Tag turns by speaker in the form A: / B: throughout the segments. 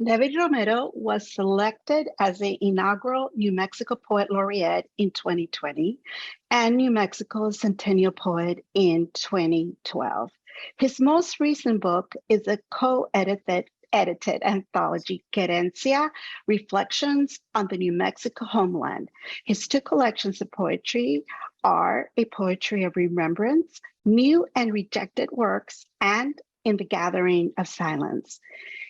A: Levi Romero was selected as the inaugural New Mexico Poet Laureate in 2020 and New Mexico's Centennial Poet in 2012. His most recent book is a co-edited anthology, Querencia, Reflections on the New Mexico Homeland. His two collections of poetry are A Poetry of Remembrance, New and Rejected Works, and In the Gathering of Silence.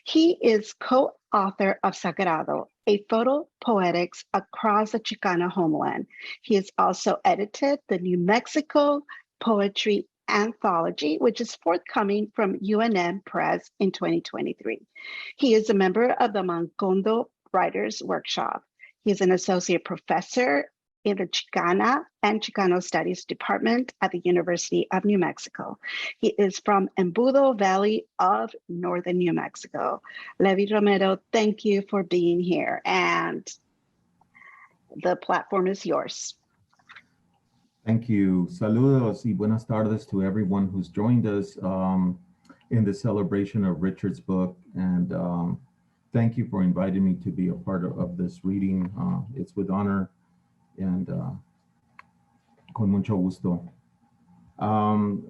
A: He is co-author of Sagrado, a photo poetics across the Chicano homeland. He has also edited the New Mexico Poetry Anthology, which is forthcoming from UNM Press in 2023. He is a member of the Mancondo Writers Workshop. He is an associate professor in the Chicana and Chicano Studies Department at the University of New Mexico. He is from Embudo Valley of Northern New Mexico. Levi Romero, thank you for being here, and the platform is yours.
B: Thank you. Saludos y buenas tardes to everyone who's joined us in the celebration of Richard's book. And thank you for inviting me to be a part of this reading. It's with honor and con mucho gusto. Oh,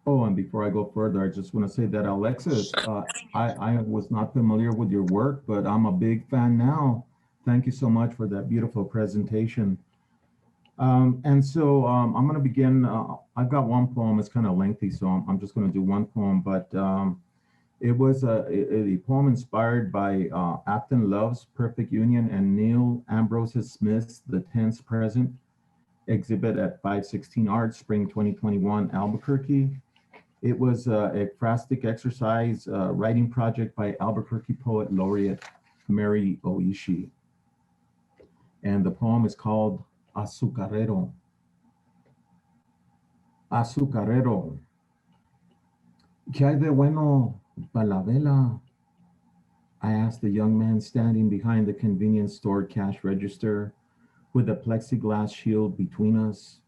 B: and before I go further, I just want to say that Alexis, I was not familiar with your work, but I'm a big fan now. Thank you so much for that beautiful presentation. And so I'm going to begin. I've got one poem. It's kind of lengthy, so I'm just going to do one poem. But it was a poem inspired by Afton Love's Perfect Union and Neil Ambrose Smith's The Tense Present exhibit at 516 Arts, Spring 2021, Albuquerque. It was a ekphrastic exercise writing project by Albuquerque poet laureate Mary Oishi. And the poem is called Azucarero. Azucarero. ¿Qué hay de bueno para la vela? I asked the young man standing behind the convenience store cash register with a plexiglass shield between us.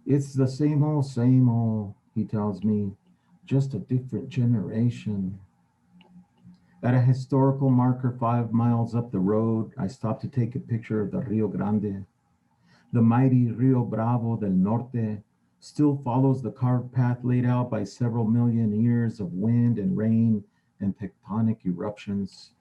B: It's the same old, he tells me, just a different generation. At a historical marker 5 miles up the road, I stopped to take a picture of the Rio Grande. The mighty Rio Bravo del Norte still follows the carved path laid out by several million years of wind and rain and tectonic eruptions.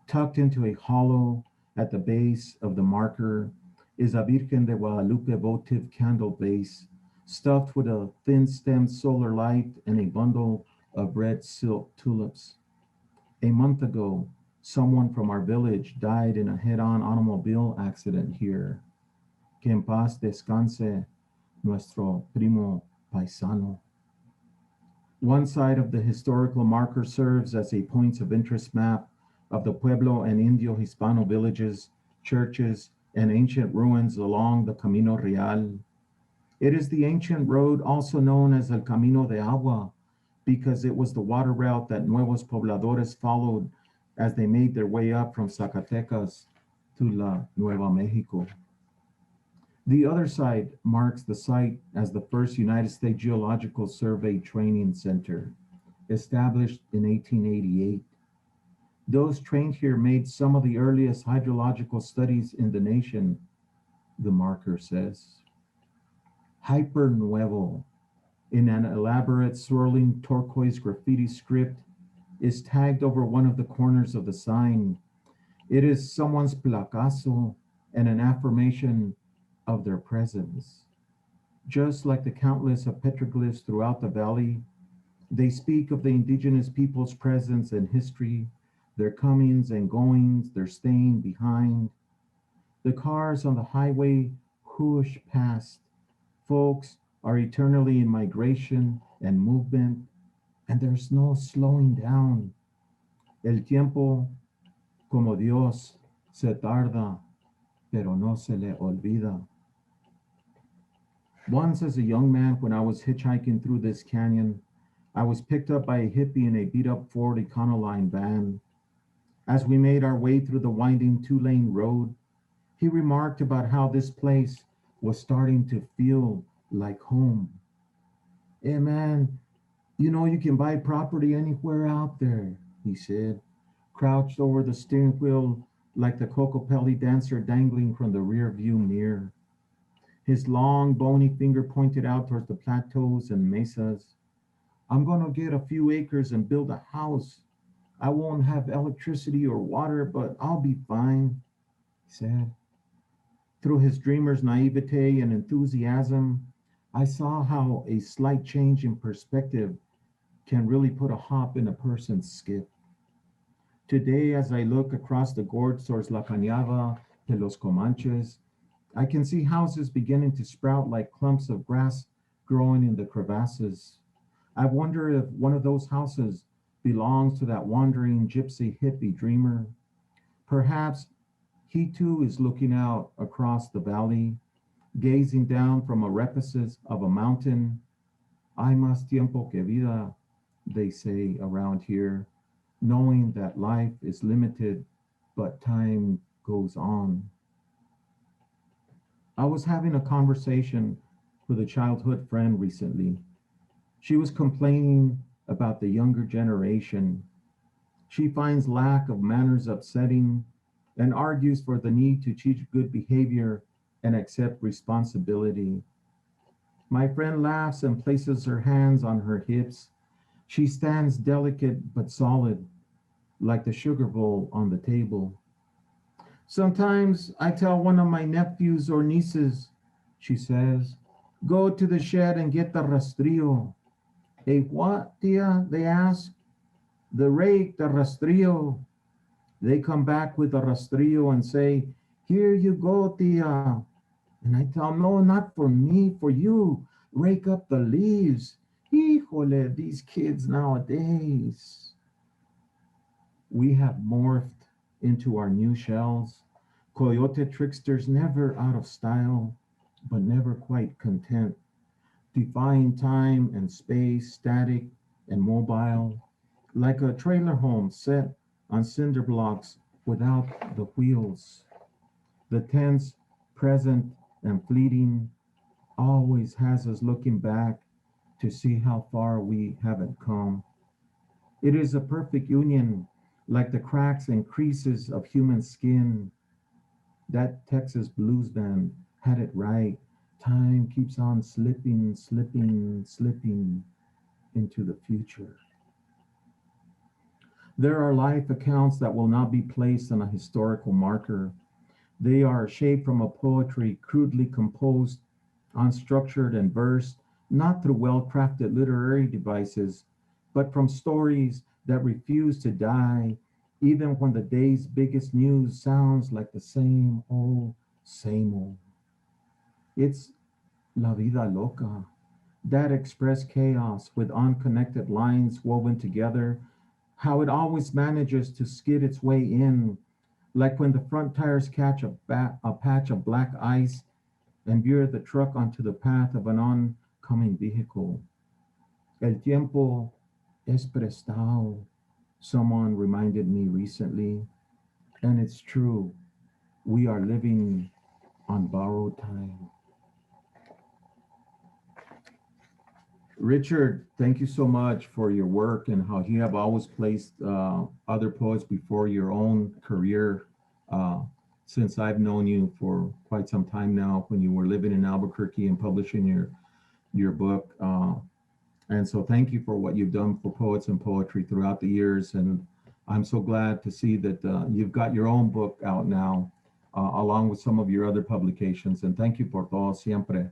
B: Tucked into a hollow at the base of the marker is a Virgen de Guadalupe votive candle base, stuffed with a thin-stemmed solar light and a bundle of red silk tulips. A month ago, someone from our village died in a head-on automobile accident here. Que en paz descanse nuestro primo paisano. One side of the historical marker serves as a points of interest map of the Pueblo and Indio Hispano villages, churches, and ancient ruins along the Camino Real. It is the ancient road also known as El Camino de Agua, because it was the water route that Nuevos Pobladores followed as they made their way up from Zacatecas to La Nueva Mexico. The other side marks the site as the first United States Geological Survey Training Center, established in 1888. Those trained here made some of the earliest hydrological studies in the nation, the marker says. Hyper Nuevo, in an elaborate swirling turquoise graffiti script, is tagged over one of the corners of the sign. It is someone's placazo and an affirmation of their presence. Just like the countless of petroglyphs throughout the valley, they speak of the indigenous people's presence and history, their comings and goings, their staying behind. The cars on the highway whoosh past. Folks are eternally in migration and movement, and there's no slowing down. El tiempo, como Dios, se tarda, pero no se le olvida. Once as a young man, when I was hitchhiking through this canyon, I was picked up by a hippie in a beat-up Ford Econoline van. As we made our way through the winding two-lane road, he remarked about how this place was starting to feel like home. Hey man, You know, you can buy property anywhere out there, he said, crouched over the steering wheel like the Cocopelli dancer dangling from the rear view mirror. His long, bony finger pointed out towards the plateaus and mesas. I'm going to get a few acres and build a house. I won't have electricity or water, but I'll be fine, he said. Through his dreamer's naivete and enthusiasm, I saw how a slight change in perspective can really put a hop in a person's skip. Today, as I look across the gorge towards La Cañada de los Comanches, I can see houses beginning to sprout like clumps of grass growing in the crevasses. I wonder if one of those houses belongs to that wandering gypsy hippie dreamer. Perhaps he too is looking out across the valley, gazing down from a precipice of a mountain. Hay más tiempo que vida, they say around here, knowing that life is limited, but time goes on. I was having a conversation with a childhood friend recently. She was complaining about the younger generation. She finds lack of manners upsetting and argues for the need to teach good behavior and accept responsibility. My friend laughs and places her hands on her hips. She stands delicate but solid, like the sugar bowl on the table. Sometimes I tell one of my nephews or nieces, she says, go to the shed and get the rastrillo. A what, tia? They ask. The rake, the rastrillo. They come back with the rastrillo and say, here you go, tia. And I tell, no, not for me, for you. Rake up the leaves. Híjole, these kids nowadays. We have morphed into our new shells. Coyote tricksters never out of style, but never quite content. Defying time and space, static and mobile, like a trailer home set on cinder blocks without the wheels. The tense, present, and fleeting always has us looking back to see how far we haven't come. It is a perfect union, like the cracks and creases of human skin. That Texas blues band had it right. Time keeps on slipping, slipping, slipping into the future. There are life accounts that will not be placed on a historical marker. They are shaped from a poetry crudely composed, unstructured, and versed, not through well crafted literary devices, but from stories that refuse to die, even when the day's biggest news sounds like the same old, same old. It's La Vida Loca, that express chaos with unconnected lines woven together, how it always manages to skid its way in, like when the front tires catch a patch of black ice and veer the truck onto the path of an oncoming vehicle. El tiempo es prestado, someone reminded me recently, and it's true. We are living on borrowed time. Richard, thank you so much for your work and how you have always placed other poets before your own career. Uh, since I've known you for quite some time now, when you were living in Albuquerque and publishing your book, and so thank you for what you've done for poets and poetry throughout the years. And I'm so glad to see that you've got your own book out now, along with some of your other publications. And thank you por todo siempre.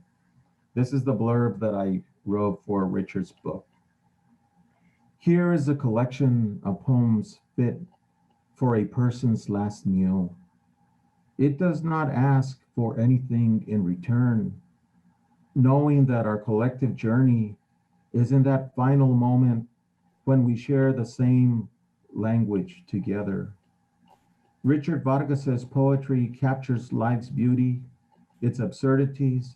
B: This is the blurb that I wrote for Richard's book. Here is a collection of poems fit for a person's last meal. It does not ask for anything in return, knowing that our collective journey is in that final moment when we share the same language together. Richard Vargas's poetry captures life's beauty, its absurdities,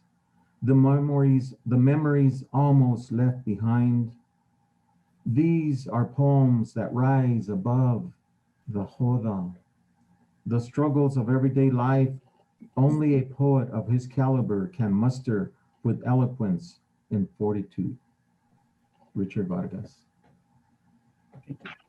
B: the memories almost left behind. These are poems that rise above the joda, the struggles of everyday life. Only a poet of his caliber can muster with eloquence and fortitude. Richard Vargas.
C: Thank you.